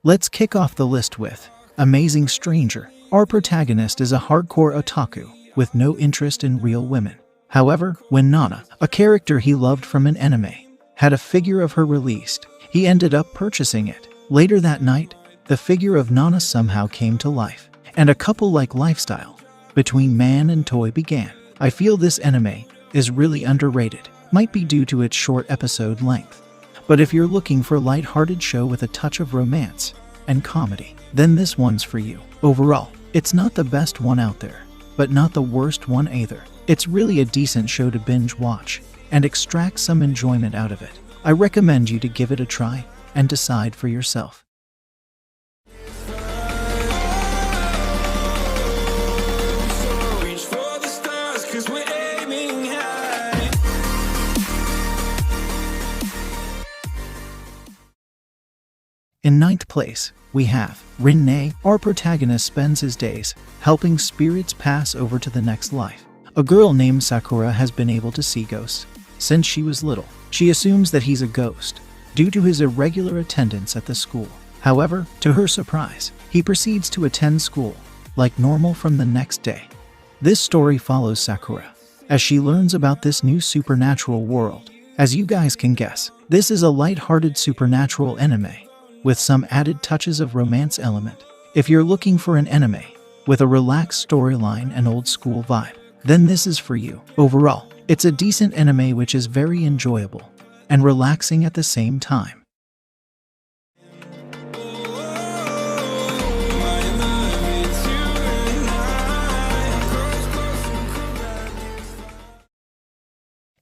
Let's kick off the list with Amazing Stranger. Our protagonist is a hardcore otaku with no interest in real women. However, when Nana, a character he loved from an anime, had a figure of her released, he ended up purchasing it. Later that night, the figure of Nana somehow came to life, and a couple-like lifestyle between man and toy began. I feel this anime is really underrated, might be due to its short episode length. But if you're looking for a light-hearted show with a touch of romance and comedy, then this one's for you. Overall, it's not the best one out there, but not the worst one either. It's really a decent show to binge watch and extract some enjoyment out of it. I recommend you to give it a try and decide for yourself. In ninth place, we have Rin-ne. Our protagonist spends his days helping spirits pass over to the next life. A girl named Sakura has been able to see ghosts since she was little. She assumes that he's a ghost due to his irregular attendance at the school. However, to her surprise, he proceeds to attend school like normal from the next day. This story follows Sakura as she learns about this new supernatural world. As you guys can guess, this is a light-hearted supernatural anime with some added touches of romance element. If you're looking for an anime with a relaxed storyline and old school vibe, then this is for you. Overall, it's a decent anime which is very enjoyable and relaxing at the same time.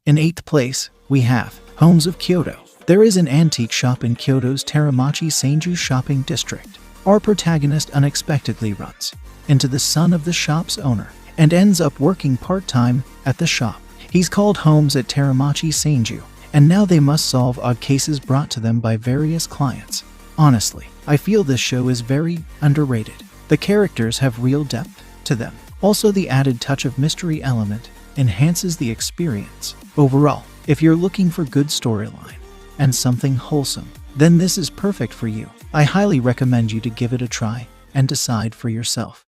In eighth place, we have Homes of Kyoto. There is an antique shop in Kyoto's Teramachi Senju shopping district. Our protagonist unexpectedly runs into the son of the shop's owner and ends up working part-time at the shop. He's called Homes at Teramachi Senju, and now they must solve odd cases brought to them by various clients. Honestly, I feel this show is very underrated. The characters have real depth to them. Also, the added touch of mystery element enhances the experience. Overall, if you're looking for good storyline and something wholesome, then this is perfect for you. I highly recommend you to give it a try and decide for yourself.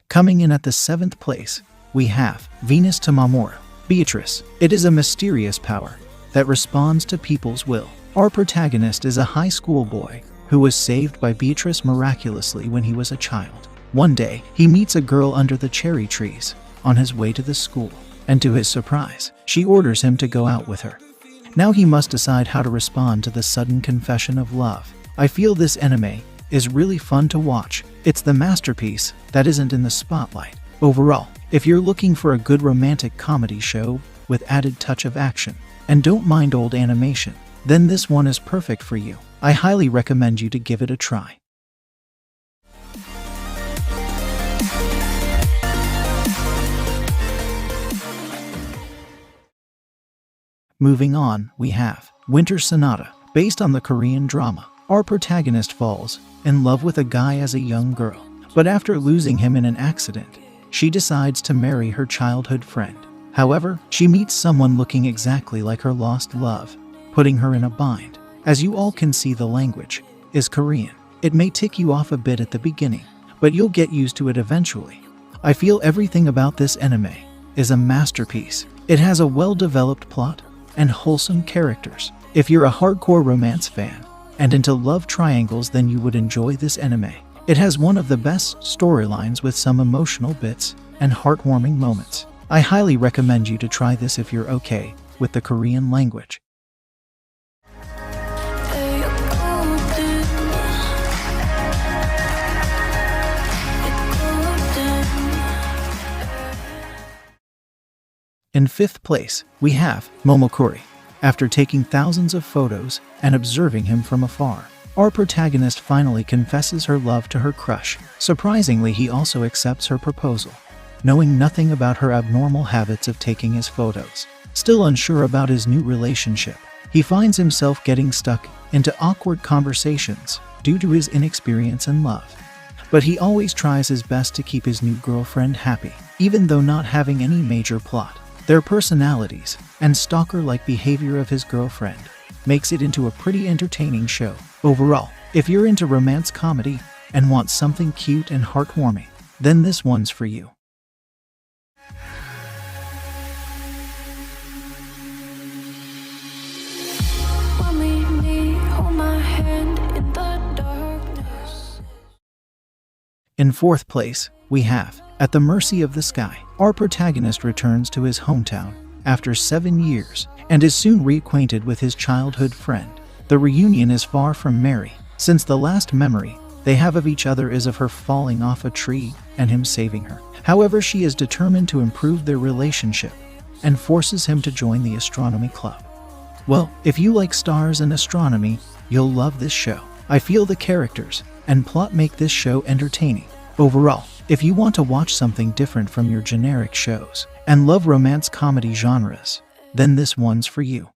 Coming in at the seventh place, we have Venus Tamamura. Beatrice. It is a mysterious power that responds to people's will. Our protagonist is a high school boy who was saved by Beatrice miraculously when he was a child. One day, he meets a girl under the cherry trees on his way to the school, and to his surprise, she orders him to go out with her. Now he must decide how to respond to the sudden confession of love. I feel this anime is really fun to watch. It's the masterpiece that isn't in the spotlight. Overall, if you're looking for a good romantic comedy show with added touch of action and don't mind old animation, then this one is perfect for you. I highly recommend you to give it a try. Moving on, we have Winter Sonata. Based on the Korean drama, our protagonist falls in love with a guy as a young girl. But after losing him in an accident, she decides to marry her childhood friend. However, she meets someone looking exactly like her lost love, putting her in a bind. As you all can see, the language is Korean. It may tick you off a bit at the beginning, but you'll get used to it eventually. I feel everything about this anime is a masterpiece. It has a well-developed plot and wholesome characters. If you're a hardcore romance fan and into love triangles, then you would enjoy this anime. It has one of the best storylines with some emotional bits and heartwarming moments. I highly recommend you to try this if you're okay with the Korean language. In fifth place, we have Momokuri. After taking thousands of photos and observing him from afar, our protagonist finally confesses her love to her crush. Surprisingly, he also accepts her proposal, knowing nothing about her abnormal habits of taking his photos. Still unsure about his new relationship, he finds himself getting stuck into awkward conversations due to his inexperience in love. But he always tries his best to keep his new girlfriend happy. even though not having any major plot. Their personalities and stalker-like behavior of his girlfriend makes it into a pretty entertaining show. Overall, if you're into romance comedy and want something cute and heartwarming, then this one's for you. In fourth place, we have At the Mercy of the Sky. Our protagonist returns to his hometown after 7 years and is soon reacquainted with his childhood friend. The reunion is far from merry, since the last memory they have of each other is of her falling off a tree and him saving her. However, she is determined to improve their relationship and forces him to join the astronomy club. Well, if you like stars and astronomy, you'll love this show. I feel the characters and plot make this show entertaining. Overall, if you want to watch something different from your generic shows and love romance comedy genres, then this one's for you.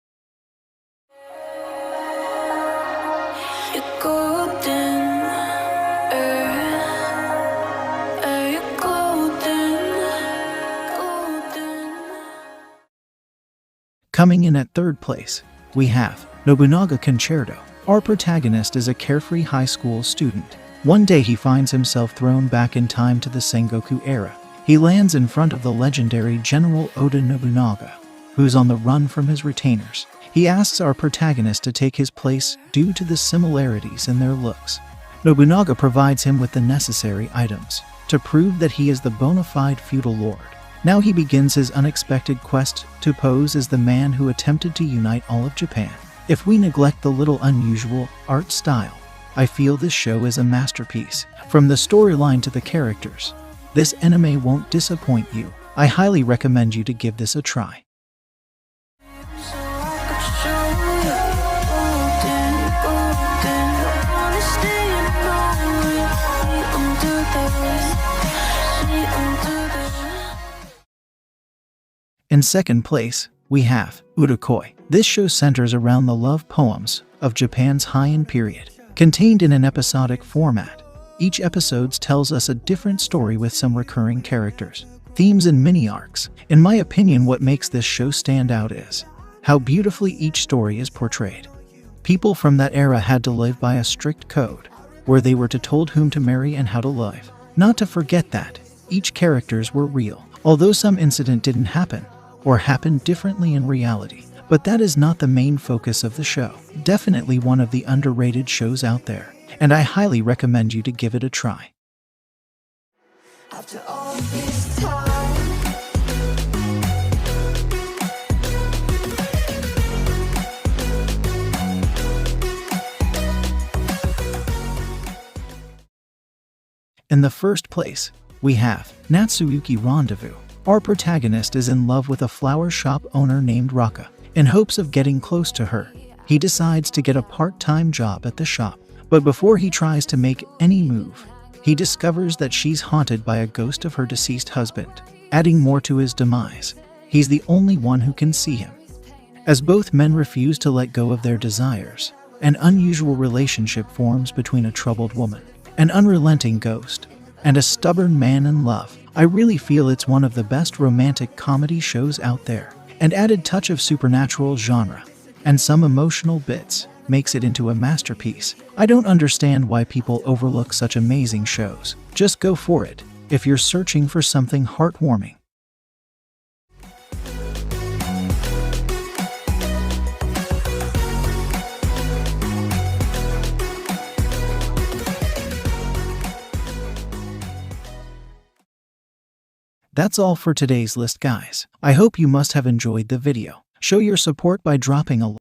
Coming in at third place, we have Nobunaga Concerto. Our protagonist is a carefree high school student. One day he finds himself thrown back in time to the Sengoku era. He lands in front of the legendary General Oda Nobunaga, who's on the run from his retainers. He asks our protagonist to take his place due to the similarities in their looks. Nobunaga provides him with the necessary items to prove that he is the bona fide feudal lord. Now he begins his unexpected quest to pose as the man who attempted to unite all of Japan. If we neglect the little unusual art style, I feel this show is a masterpiece. From the storyline to the characters, this anime won't disappoint you. I highly recommend you to give this a try. In second place, we have Urukoi. This show centers around the love poems of Japan's Heian period, contained in an episodic format. Each episode tells us a different story with some recurring characters, themes, and mini-arcs. In my opinion, what makes this show stand out is how beautifully each story is portrayed. People from that era had to live by a strict code, where they were told whom to marry and how to live. Not to forget that each characters were real, although some incident didn't happen, or happened differently in reality. But that is not the main focus of the show. Definitely one of the underrated shows out there, and I highly recommend you to give it a try. After all this time. In the first place, we have Natsuyuki Rendezvous. Our protagonist is in love with a flower shop owner named Raka. In hopes of getting close to her, he decides to get a part-time job at the shop. But before he tries to make any move, he discovers that she's haunted by a ghost of her deceased husband. Adding more to his demise, he's the only one who can see him. As both men refuse to let go of their desires, an unusual relationship forms between a troubled woman, an unrelenting ghost, and a stubborn man in love. I really feel it's one of the best romantic comedy shows out there. An added touch of supernatural genre and some emotional bits makes it into a masterpiece. I don't understand why people overlook such amazing shows. Just go for it if you're searching for something heartwarming. That's all for today's list, guys. I hope you must have enjoyed the video. Show your support by dropping a like.